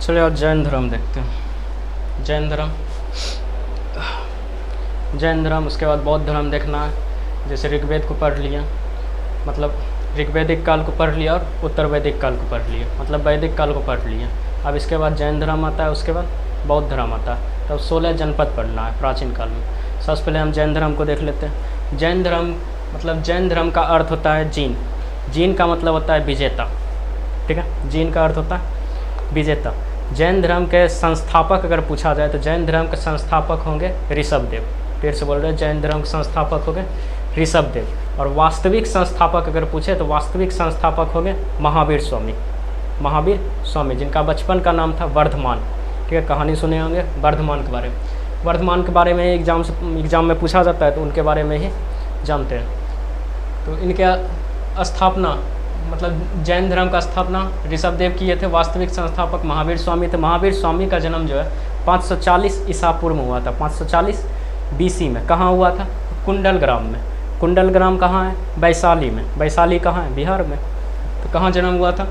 चलिए आज जैन धर्म देखते हैं। जैन धर्म उसके बाद बौद्ध धर्म देखना है। जैसे ऋग्वेद को पढ़ लिया, मतलब ऋग्वैदिक काल को पढ़ लिया और उत्तर वैदिक काल को पढ़ लिया, मतलब वैदिक काल को पढ़ लिया। अब इसके बाद जैन धर्म आता है, उसके बाद बौद्ध धर्म आता है। तब 16 जनपद पढ़ना है प्राचीन काल में। सबसे पहले हम जैन धर्म को देख लेते हैं। जैन धर्म मतलब जैन धर्म का अर्थ होता है जीन। जीन का मतलब होता है विजेता, ठीक है। जीन का अर्थ होता है विजेता। जैन धर्म के संस्थापक अगर पूछा जाए तो जैन धर्म के संस्थापक होंगे ऋषभदेव। फिर से बोल रहे हैं, जैन धर्म के संस्थापक होंगे ऋषभदेव। और वास्तविक संस्थापक अगर पूछे तो वास्तविक संस्थापक होंगे महावीर स्वामी, जिनका बचपन का नाम था वर्धमान, ठीक है। कहानी सुने होंगे वर्धमान के बारे में। वर्धमान के बारे में एग्जाम में पूछा जाता है तो उनके बारे में ही जानते हैं। तो इनके स्थापना मतलब जैन धर्म का स्थापना ऋषभदेव किए थे। वास्तविक संस्थापक महावीर स्वामी थे। महावीर स्वामी का जन्म जो है 540 ईसा पूर्व में हुआ था। 540 BC में। कहाँ हुआ था? कुंडलग्राम में। कुंडलग्राम कहाँ है? वैशाली में। वैशाली कहाँ है? बिहार में। तो कहाँ जन्म हुआ था?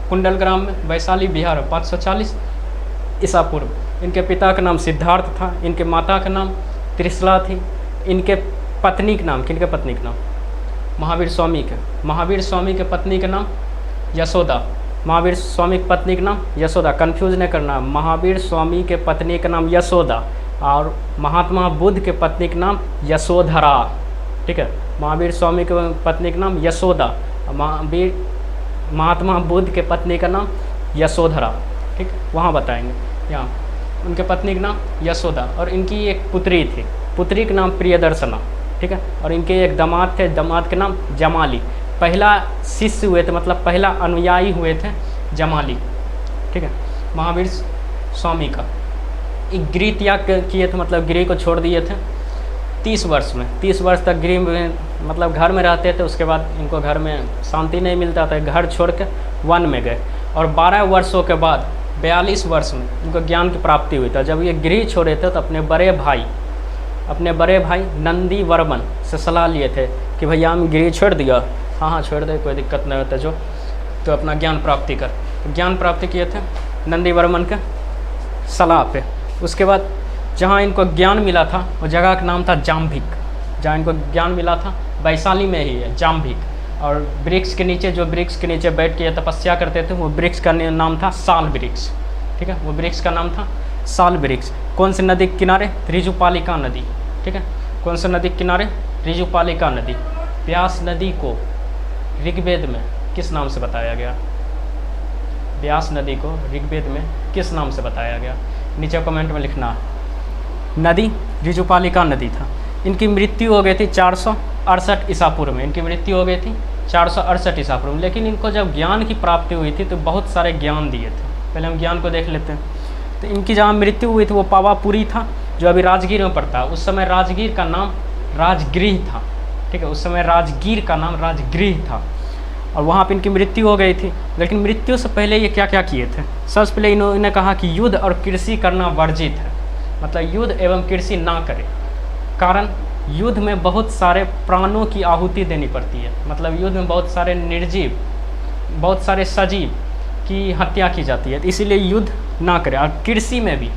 कुंडलग्राम में, वैशाली बिहार में, 540 ईसा पूर्व। इनके पिता का नाम सिद्धार्थ था। इनके माता का नाम त्रिशला थी। इनके पत्नी का नाम, किनके पत्नी का नाम? महावीर स्वामी के। महावीर स्वामी के पत्नी का नाम यशोदा। महावीर स्वामी की पत्नी का नाम यशोदा, कंफ्यूज नहीं करना। महावीर स्वामी के पत्नी का नाम यशोदा और महात्मा बुद्ध के पत्नी का नाम यशोधरा, ठीक है। महावीर स्वामी के पत्नी का नाम यशोदा, महात्मा बुद्ध के पत्नी का नाम यशोधरा, ठीक। वहाँ बताएंगे यहाँ उनके पत्नी का नाम यशोदा। और इनकी एक पुत्री थी, पुत्री का नाम प्रियदर्शना, ठीक है। और इनके एक दामाद थे, दामाद के नाम जमाली। पहला शिष्य हुए थे, मतलब पहला अनुयायी हुए थे जमाली, ठीक है, महावीर स्वामी का। एक गृह त्याग किए थे, मतलब गृह को छोड़ दिए थे 30 वर्ष में। 30 वर्ष तक गृह में मतलब घर में रहते थे। उसके बाद इनको घर में शांति नहीं मिलता था, घर छोड़ के वन में गए। और 12 वर्षों के बाद 42 वर्ष में इनको ज्ञान की प्राप्ति हुई था। जब ये गृह छोड़े थे तो अपने बड़े भाई नंदी वर्मन से सलाह लिए थे कि भैया हम गृह छोड़ दिया। हाँ छोड़ दे, कोई दिक्कत नहीं होता, जो तो अपना ज्ञान प्राप्ति कर। तो ज्ञान प्राप्ति किए थे नंदी वर्मन के सलाह पे। उसके बाद जहाँ इनको ज्ञान मिला था वो जगह का नाम था जाम्भिक। जहाँ इनको ज्ञान मिला था वैशाली में ही है, जाम्भिक। और वृक्ष के नीचे, जो वृक्ष के नीचे बैठ के तपस्या करते थे, वो वृक्ष का नाम था साल वृक्ष, ठीक है। वो वृक्ष का नाम था साल वृक्ष। कौन से नदी के किनारे? ऋजुपालिका नदी, ठीक है। कौन से नदी के किनारे? ऋजुपालिका नदी। व्यास नदी को ऋग्वेद में किस नाम से बताया गया? व्यास नदी को ऋग्वेद में किस नाम से बताया गया? नीचे कमेंट में लिखना। नदी ऋजुपालिका नदी था। इनकी मृत्यु हो गई थी 468 ईसा पूर्व में। इनकी मृत्यु हो गई थी 468 ईसा पूर्व में। लेकिन इनको जब ज्ञान की प्राप्ति हुई थी तो बहुत सारे ज्ञान दिए थे। पहले हम ज्ञान को देख लेते हैं। तो इनकी जहाँ मृत्यु हुई थी वो पावापुरी था, जो अभी राजगीर में पड़ता है। उस समय राजगीर का नाम राजगृह था, ठीक है। उस समय राजगीर का नाम राजगृह था और वहाँ पे इनकी मृत्यु हो गई थी। लेकिन मृत्यु से पहले ये क्या क्या किए थे? सबसे पहले इन्होंने कहा कि युद्ध और कृषि करना वर्जित है, मतलब युद्ध एवं कृषि ना करें। कारण युद्ध में बहुत सारे प्राणों की आहुति देनी पड़ती है, मतलब युद्ध में बहुत सारे निर्जीव, बहुत सारे सजीव की हत्या की जाती है, इसीलिए युद्ध ना करें। और कृषि में भी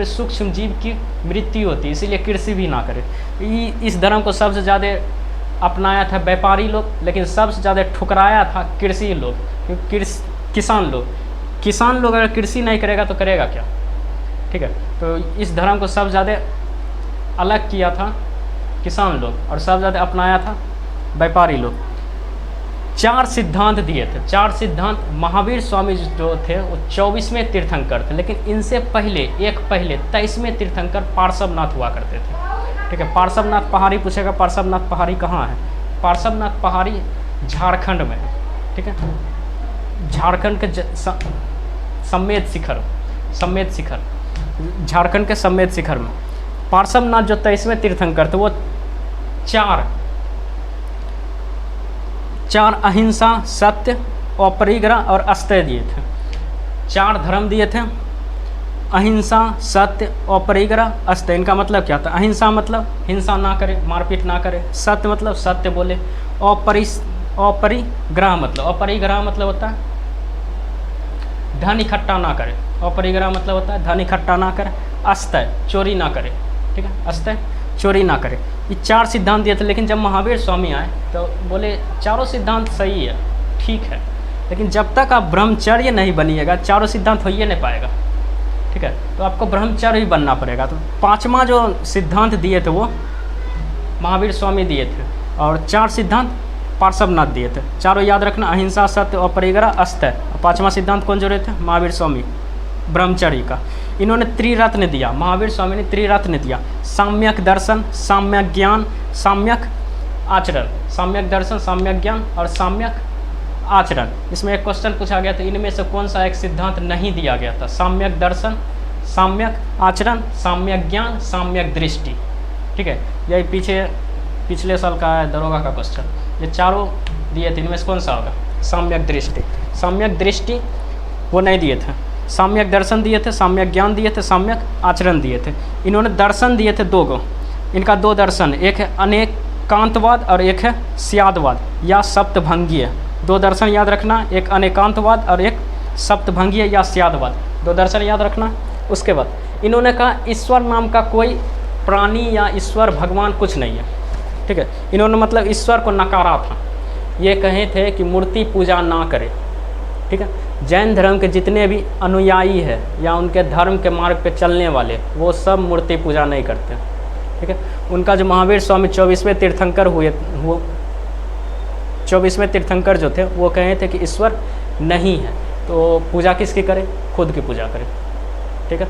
सूक्ष्म जीव की मृत्यु होती है, इसीलिए कृषि भी ना करें। इस धर्म को सबसे ज़्यादा अपनाया था व्यापारी लोग, लेकिन सबसे ज़्यादा ठुकराया था कृषि लोग, क्योंकि किसान लोग अगर कृषि नहीं करेगा तो करेगा क्या, ठीक है। तो इस धर्म को सबसे ज़्यादा अलग किया था किसान लोग और सबसे ज़्यादा अपनाया था व्यापारी लोग। 4 सिद्धांत दिए थे। 4 सिद्धांत। महावीर स्वामी जो थे वो 24वें तीर्थंकर थे, लेकिन इनसे पहले 23वें तीर्थंकर पार्श्वनाथ हुआ करते थे, ठीक है। पार्श्वनाथ पहाड़ी पूछेगा, पार्श्वनाथ पहाड़ी कहाँ है? पार्श्वनाथ पहाड़ी झारखंड में है, ठीक है। झारखंड के सम्मेद शिखर, झारखंड के सम्मेद शिखर में पार्श्वनाथ जो 23वें तीर्थंकर थे वो चार अहिंसा, सत्य, अपरिग्रह और अस्तेय दिए थे। 4 धर्म दिए थे, अहिंसा, सत्य, अपरिग्रह, अस्तेय। इनका मतलब क्या था? अहिंसा मतलब हिंसा ना करे, मारपीट ना करे। सत्य मतलब सत्य बोले। अपरिग्रह मतलब होता है धन इकट्ठा ना करे। अपरिग्रह मतलब होता है धन इकट्ठा ना करे, अस्तय चोरी ना करे, ठीक है, अस्तय चोरी ना करे। ये 4 सिद्धांत दिए थे, लेकिन जब महावीर स्वामी आए तो बोले चारों सिद्धांत सही है, ठीक है, लेकिन जब तक आप ब्रह्मचर्य नहीं बनिएगा चारों सिद्धांत हो ही नहीं पाएगा, ठीक है, तो आपको ब्रह्मचर्य ही बनना पड़ेगा। तो 5वां जो सिद्धांत दिए थे वो महावीर स्वामी दिए थे, और 4 सिद्धांत पार्श्वनाथ दिए थे। चारों याद रखना, अहिंसा, सत्य, अपरिग्रह, अस्तय। 5वां सिद्धांत कौन जोड़े थे? महावीर स्वामी, ब्रह्मचर्य का। इन्होंने त्रिरत्न दिया, महावीर स्वामी ने त्रिरत्न दिया, साम्यक दर्शन, साम्यक ज्ञान, साम्यक आचरण। साम्यक दर्शन, साम्यक ज्ञान और साम्यक आचरण। इसमें एक क्वेश्चन पूछा गया था, इनमें से कौन सा एक सिद्धांत नहीं दिया गया था? साम्यक दर्शन, साम्यक आचरण, साम्यक ज्ञान, साम्यक दृष्टि, ठीक है। यही पिछले साल का है दरोगा का क्वेश्चन। ये चारों दिए थे, इनमें से कौन सा होगा? साम्यक दृष्टि। साम्यक दृष्टि वो नहीं दिए थे। साम्यक दर्शन दिए थे, साम्यक ज्ञान दिए थे, साम्यक आचरण दिए थे। इन्होंने दर्शन दिए थे 2 गो। इनका 2 दर्शन, एक है अनेकांतवाद और एक है स्यादवाद या सप्तभंगीय। 2 दर्शन याद रखना, एक अनेकांतवाद और एक सप्तभंगीय या स्यादवाद। 2 दर्शन याद रखना। उसके बाद इन्होंने कहा ईश्वर नाम का कोई प्राणी या ईश्वर भगवान कुछ नहीं है, ठीक है। इन्होंने मतलब ईश्वर को नकारा था। ये कहे थे कि मूर्ति पूजा ना करें, ठीक है। जैन धर्म के जितने भी अनुयायी है या उनके धर्म के मार्ग पे चलने वाले, वो सब मूर्ति पूजा नहीं करते, ठीक है। उनका जो महावीर स्वामी 24वें तीर्थंकर हुए, वो 24वें तीर्थंकर जो थे वो कहे थे कि ईश्वर नहीं है, तो पूजा किसकी करें? खुद की पूजा करें, ठीक है।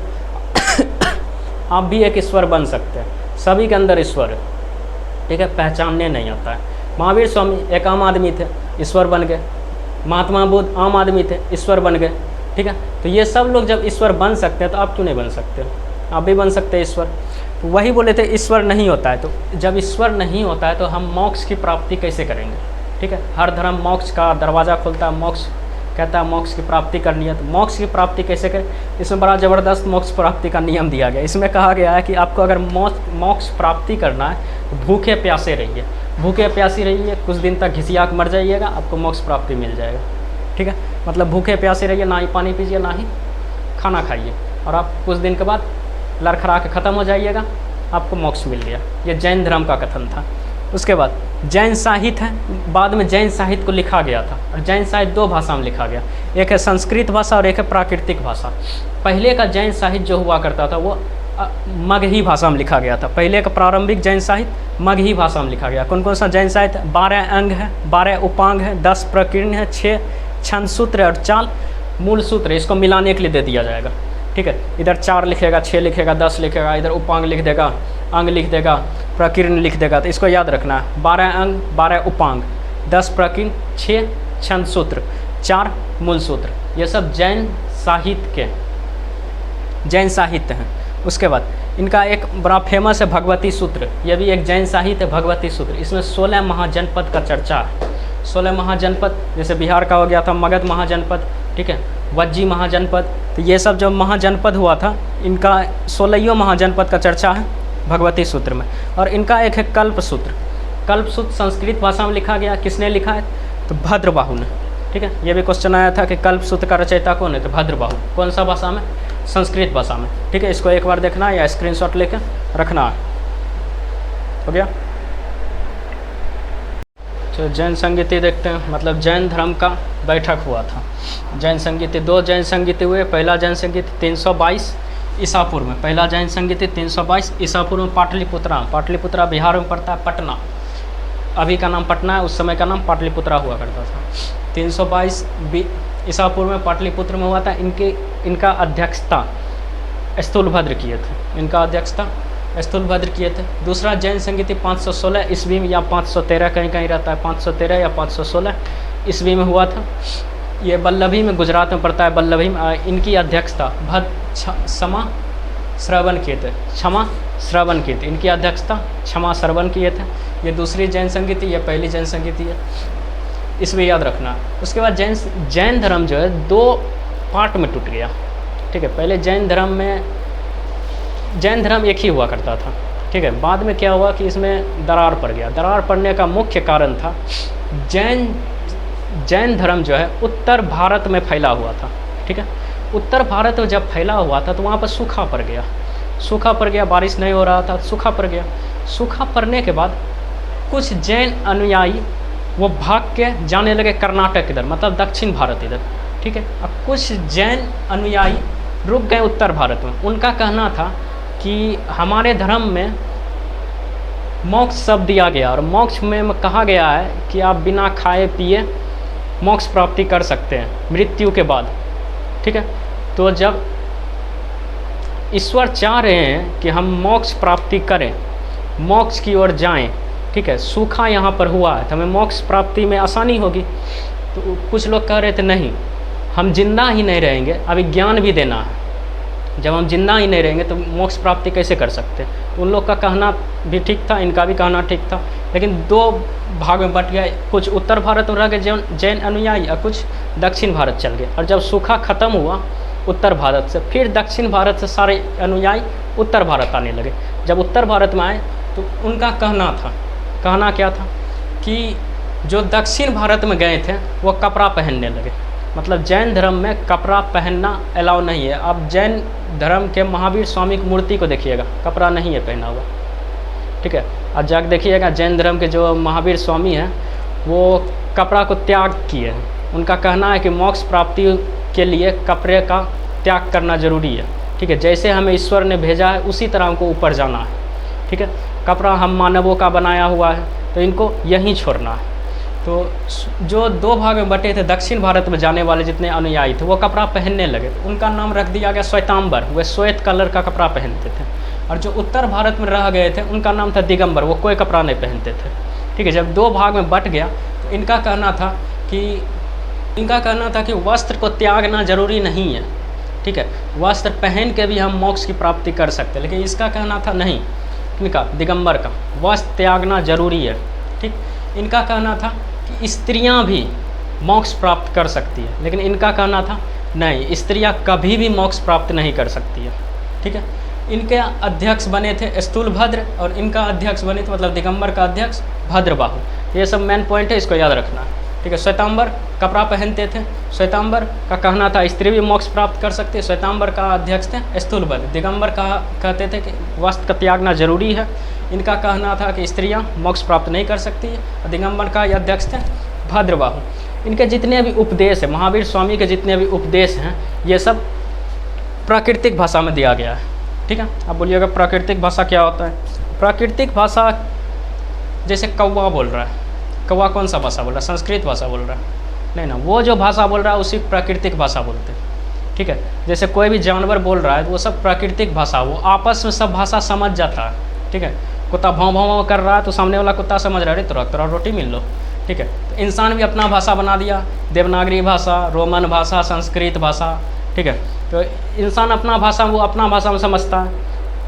आप भी एक ईश्वर बन सकते हैं, सभी के अंदर ईश्वर है, ठीक है, पहचानने नहीं आता है। महावीर स्वामी एक आम आदमी थे, ईश्वर बन गए। महात्मा बुद्ध आम आदमी थे, ईश्वर बन गए, ठीक है। तो ये सब लोग जब ईश्वर बन सकते हैं तो आप क्यों नहीं बन सकते? आप भी बन सकते हैं ईश्वर। तो वही बोले थे ईश्वर नहीं होता है, तो जब ईश्वर नहीं होता है तो हम मोक्ष की प्राप्ति कैसे करेंगे, ठीक है। हर धर्म मोक्ष का दरवाज़ा खोलता है, मोक्ष कहता है मोक्ष की प्राप्ति करनी है, तो मोक्ष की प्राप्ति कैसे करें? इसमें बड़ा ज़बरदस्त मोक्ष प्राप्ति का नियम दिया गया। इसमें कहा गया है कि आपको अगर मोक्ष प्राप्ति करना है तो भूखे प्यासे रहिए, भूखे प्यासी रहिए, कुछ दिन तक घिसिया के मर जाइएगा, आपको मोक्ष प्राप्ति मिल जाएगा, ठीक है। मतलब भूखे प्यासे रहिए, ना ही पानी पीजिए ना ही खाना खाइए, और आप कुछ दिन के बाद लड़खड़ा के ख़त्म हो जाइएगा, आपको मोक्ष मिल गया। ये जैन धर्म का कथन था। उसके बाद जैन साहित्य है, बाद में जैन साहित्य को लिखा गया था, और जैन साहित्य 2 भाषा में लिखा गया, एक है संस्कृत भाषा और एक है प्राकृतिक भाषा। पहले का जैन साहित्य जो हुआ करता था वो मगही भाषा में लिखा गया था। पहले का प्रारंभिक जैन साहित्य मगही भाषा में लिखा गया। कौन कौन सा जैन साहित्य? 12 अंग है, 12 उपांग है, 10 प्रकीर्ण है, 6 छंद सूत्र और 4 मूल सूत्र। इसको मिलाने के लिए दे दिया जाएगा, ठीक है। इधर 4 लिखेगा, 6 लिखेगा, 10 लिखेगा, इधर उपांग लिख देगा, अंग लिख देगा, प्रकीर्ण लिख देगा। तो इसको याद रखना है, 12 अंग, 12 उपांग, 10 प्रकीर्ण, 6 छंद सूत्र, 4 मूल सूत्र। ये सब जैन साहित्य हैं। उसके बाद इनका एक बड़ा फेमस है भगवती सूत्र, ये भी एक जैन साहित्य है, भगवती सूत्र। इसमें 16 महाजनपद का चर्चा है। 16 महाजनपद, जैसे बिहार का हो गया था मगध महाजनपद, ठीक है, वज्जी महाजनपद। तो ये सब जो महाजनपद हुआ था, इनका 16 महाजनपद का चर्चा है भगवती सूत्र में। और इनका एक है कल्प सूत्र। कल्प सूत्र संस्कृत भाषा में लिखा गया। किसने लिखा है? तो भद्रबाहु ने, ठीक है। ये भी क्वेश्चन आया था कि कल्प सूत्र का रचयिता कौन है? तो भद्रबाहु। कौन सा भाषा में? संस्कृत भाषा में, ठीक है। इसको एक बार देखना है या स्क्रीनशॉट लेकर रखना है। हो गया। तो जैन संगीति देखते हैं, मतलब जैन धर्म का बैठक हुआ था। जैन संगीति 2 जैन संगीति हुए। पहला जैन संगीति 322 ईसा पूर्व में, पहला जैन संगीति 322 ईसा पूर्व में पाटलिपुत्रा बिहार में पड़ता है, पटना। अभी का नाम पटना है, उस समय का नाम पाटलिपुत्रा हुआ करता था। 322 ईसा पूर्व में पाटलिपुत्र में हुआ था। इनका अध्यक्षता स्थूलभद्र किए थे। इनका अध्यक्षता स्थूलभद्र किए थे। दूसरा जैन संगीति 516 ईस्वी में या 513, कहीं कहीं रहता है 513 या 516 ईस्वी में हुआ था। ये बल्लभी में, गुजरात में पड़ता है, बल्लभी में। इनकी अध्यक्षता क्षमा श्रवण किए थे। इनकी अध्यक्षता क्षमा श्रवण किए थे। ये दूसरी जैन संगीति, ये पहली जैन संगीति है, इसमें याद रखना। उसके बाद जैन धर्म जो है 2 पार्ट में टूट गया, ठीक है। पहले जैन धर्म एक ही हुआ करता था, ठीक है। बाद में क्या हुआ कि इसमें दरार पड़ गया। दरार पड़ने का मुख्य कारण था जैन धर्म जो है उत्तर भारत में फैला हुआ था, ठीक है। उत्तर भारत में जब फैला हुआ था तो वहाँ पर सूखा पड़ गया, सूखा पड़ गया, बारिश नहीं हो रहा था, सूखा पड़ गया। सूखा पड़ने के बाद कुछ जैन अनुयायी वो भाग के जाने लगे कर्नाटक इधर, मतलब दक्षिण भारत इधर, ठीक है। अब कुछ जैन अनुयायी रुक गए उत्तर भारत में। उनका कहना था कि हमारे धर्म में मोक्ष शब्द दिया गया और मोक्ष में कहा गया है कि आप बिना खाए पिए मोक्ष प्राप्ति कर सकते हैं मृत्यु के बाद, ठीक है। तो जब ईश्वर चाह रहे हैं कि हम मोक्ष प्राप्ति करें, मोक्ष की ओर जाएं, ठीक है, सूखा यहाँ पर हुआ है तो हमें मोक्ष प्राप्ति में आसानी होगी। तो कुछ लोग कह रहे थे नहीं, हम जिंदा ही नहीं रहेंगे, अभी ज्ञान भी देना है, जब हम जिंदा ही नहीं रहेंगे तो मोक्ष प्राप्ति कैसे कर सकते हैं। उन लोग का कहना भी ठीक था, इनका भी कहना ठीक था, लेकिन दो भाग में बट गए। कुछ उत्तर भारत में रह गए जैन अनुयायी और कुछ दक्षिण भारत चल गए। और जब सूखा ख़त्म हुआ उत्तर भारत से, फिर दक्षिण भारत से सारे अनुयायी उत्तर भारत आने लगे। जब उत्तर भारत में आए तो उनका कहना क्या था कि जो दक्षिण भारत में गए थे वो कपड़ा पहनने लगे। मतलब जैन धर्म में कपड़ा पहनना अलाउ नहीं है। आप जैन धर्म के महावीर स्वामी की मूर्ति को देखिएगा, कपड़ा नहीं है पहना हुआ, ठीक है। और जाकर देखिएगा जैन धर्म के जो महावीर स्वामी हैं वो कपड़ा को त्याग किए हैं। उनका कहना है कि मोक्ष प्राप्ति के लिए कपड़े का त्याग करना जरूरी है, ठीक है। जैसे हमें ईश्वर ने भेजा है उसी तरह हमको ऊपर जाना है, ठीक है। कपड़ा हम मानवों का बनाया हुआ है तो इनको यहीं छोड़ना है। तो जो दो भाग में बटे थे, दक्षिण भारत में जाने वाले जितने अनुयायी थे वो कपड़ा पहनने लगे, तो उनका नाम रख दिया गया श्वेतांबर, वे श्वेत कलर का कपड़ा पहनते थे। और जो उत्तर भारत में रह गए थे उनका नाम था दिगंबर, वो कोई कपड़ा नहीं पहनते थे, ठीक है। जब दो भाग में बट गया तो इनका कहना था कि वस्त्र को त्यागना जरूरी नहीं है, ठीक है। वस्त्र पहन के भी हम मोक्ष की प्राप्ति कर सकते हैं, लेकिन इसका कहना था नहीं, इनका दिगंबर का वस्त्र त्यागना जरूरी है, ठीक। इनका कहना था कि स्त्रियां भी मोक्ष प्राप्त कर सकती है, लेकिन इनका कहना था नहीं, स्त्रियां कभी भी मोक्ष प्राप्त नहीं कर सकती है, ठीक है। इनके अध्यक्ष बने थे स्थूलभद्र और इनका अध्यक्ष बने थे, मतलब दिगंबर का अध्यक्ष भद्रबाहु। ये सब मेन पॉइंट है, इसको याद रखना है, ठीक है। श्वेतांबर कपड़ा पहनते थे, श्वेतांबर का कहना था स्त्री भी मोक्ष प्राप्त कर सकती है। श्वेतांबर का अध्यक्ष थे स्थूलभद्र। दिगंबर कहते थे कि वस्त्र का त्यागना जरूरी है। इनका कहना था कि स्त्रियां मोक्ष प्राप्त नहीं कर सकती है। और दिगंबर का अध्यक्ष थे भद्रबाहु। इनके जितने भी उपदेश हैं, महावीर स्वामी के जितने भी उपदेश हैं, ये सब प्राकृतिक भाषा में दिया गया है, ठीक है। अब बोलिएगा प्राकृतिक भाषा क्या होता है। प्राकृतिक भाषा जैसे कौवा बोल रहा है, कौवा कौन सा भाषा बोल रहा है, संस्कृत भाषा बोल रहा है, नहीं ना, वो जो भाषा बोल रहा है उसी प्राकृतिक भाषा बोलते हैं, ठीक है। जैसे कोई भी जानवर बोल रहा है तो वो सब प्राकृतिक भाषा, वो आपस में सब भाषा समझ जाता है, ठीक है। कुत्ता भाव भाव कर रहा है तो सामने वाला कुत्ता समझ रहा है तोरा रोटी मिल लो, ठीक है। तो इंसान भी अपना भाषा बना दिया, देवनागरी भाषा, रोमन भाषा, संस्कृत भाषा, ठीक है। तो इंसान अपना भाषा वो अपना भाषा में समझता है,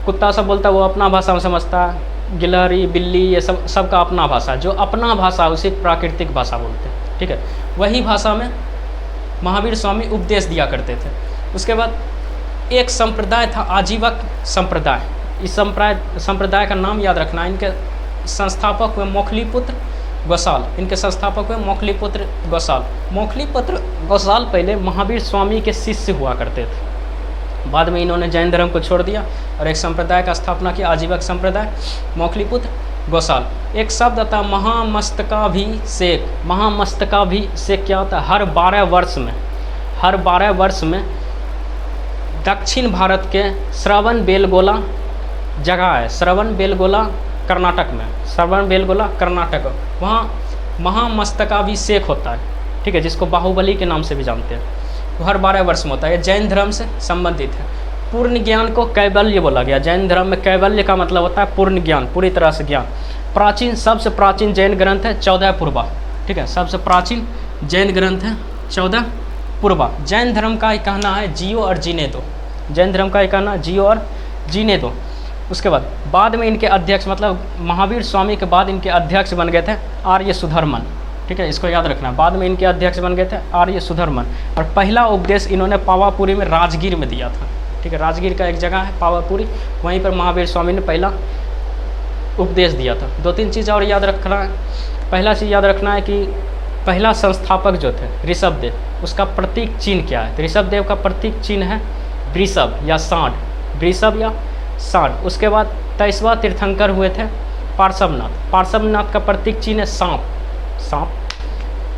कुत्ता सब बोलता है वो अपना भाषा में समझता है, गिलहरी बिल्ली ये सब का अपना भाषा, जो अपना भाषा उसे प्राकृतिक भाषा बोलते हैं, ठीक है। वही भाषा में महावीर स्वामी उपदेश दिया करते थे। उसके बाद एक संप्रदाय था आजीवक संप्रदाय। इस संप्रदाय का नाम याद रखना। इनके संस्थापक हुए मोखलीपुत्र गोसाल। इनके संस्थापक हुए मोखलीपुत्र गोसाल। मोखलीपुत्र गोसाल पहले महावीर स्वामी के शिष्य हुआ करते थे, बाद में इन्होंने जैन धर्म को छोड़ दिया और एक संप्रदाय का स्थापना किया, आजीवक संप्रदाय, मोखलीपुत्र गोसाल। एक शब्द आता है महामस्तकाभिषेक। महामस्तकाभिषेक क्या होता है, हर 12 वर्ष में दक्षिण भारत के श्रवण बेलगोला जगह है, श्रवण बेलगोला कर्नाटक में, श्रवण बेलगोला कर्नाटक, वहाँ महामस्तकाभिषेक होता है, ठीक है, जिसको बाहुबली के नाम से भी जानते हैं। तो हर 12 वर्ष में होता है। जैन धर्म से संबंधित है। पूर्ण ज्ञान को कैवल्य बोला गया। जैन धर्म में कैवल्य का मतलब होता है पूर्ण ज्ञान, पूरी तरह से ज्ञान। प्राचीन, सबसे प्राचीन जैन ग्रंथ है 14 पूर्वा, ठीक है। सबसे प्राचीन जैन ग्रंथ है 14 पूर्वा। जैन धर्म का ही कहना है जियो और जीने दो। जैन धर्म का ही कहना है जियो और जीने दो। उसके बाद में इनके अध्यक्ष, मतलब महावीर स्वामी के बाद इनके अध्यक्ष बन गए थे आर्य सुधर्मन, ठीक है, इसको याद रखना। बाद में इनके अध्यक्ष बन गए थे आर्य सुधर्मन। और पहला उपदेश इन्होंने पावापुरी में, राजगीर में दिया था, ठीक है। राजगीर का एक जगह है पावापुरी, वहीं पर महावीर स्वामी ने पहला उपदेश दिया था। 2-3 चीज़ और याद रखना है। पहला चीज़ याद रखना है कि पहला संस्थापक जो थे ऋषभदेव, उसका प्रतीक चिन्ह क्या है? तो ऋषभ देव का प्रतीक चिन्ह है वृषभ या सांड, वृषभ या सांड। उसके बाद 23वां तीर्थंकर हुए थे पार्श्वनाथ, पार्श्वनाथ का प्रतीक चिन्ह है सांप, सांप,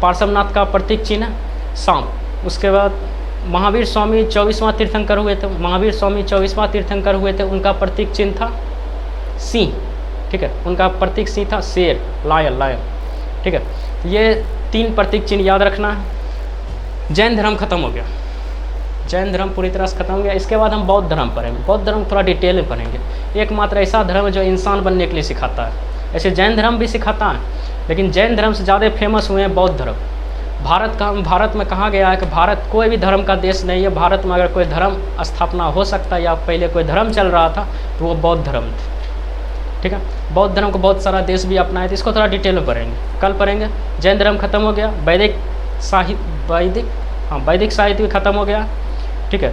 पार्श्वनाथ का प्रतीक चिन्ह है सांप। उसके बाद महावीर स्वामी 24वां तीर्थंकर हुए थे, महावीर स्वामी 24वां तीर्थंकर हुए थे, उनका प्रतीक चिन्ह था सिंह, ठीक है, उनका प्रतीक सिंह था, शेर, लायन, लायन, ठीक है। ये 3 प्रतीक चिन्ह याद रखना है। जैन धर्म खत्म हो गया, जैन धर्म पूरी तरह से खत्म हो गया। इसके बाद हम बौद्ध धर्म पढ़ेंगे, बौद्ध धर्म थोड़ा डिटेल में पढ़ेंगे। एकमात्र ऐसा धर्म है जो इंसान बनने के लिए सिखाता है। ऐसे जैन धर्म भी सिखाता है, लेकिन जैन धर्म से ज़्यादा फेमस हुए हैं बौद्ध धर्म। भारत में कहा गया है कि भारत कोई भी धर्म का देश नहीं है, भारत में अगर कोई धर्म स्थापना हो सकता है या पहले कोई धर्म चल रहा था तो वो बौद्ध धर्म थे, ठीक है। बौद्ध धर्म को बहुत सारा देश भी अपनाए थे, इसको थोड़ा डिटेल में पढ़ेंगे, कल पढ़ेंगे। जैन धर्म खत्म हो गया, वैदिक साहित्य भी खत्म हो गया, ठीक है।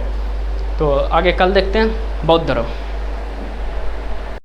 तो आगे कल देखते हैं बौद्ध धर्म।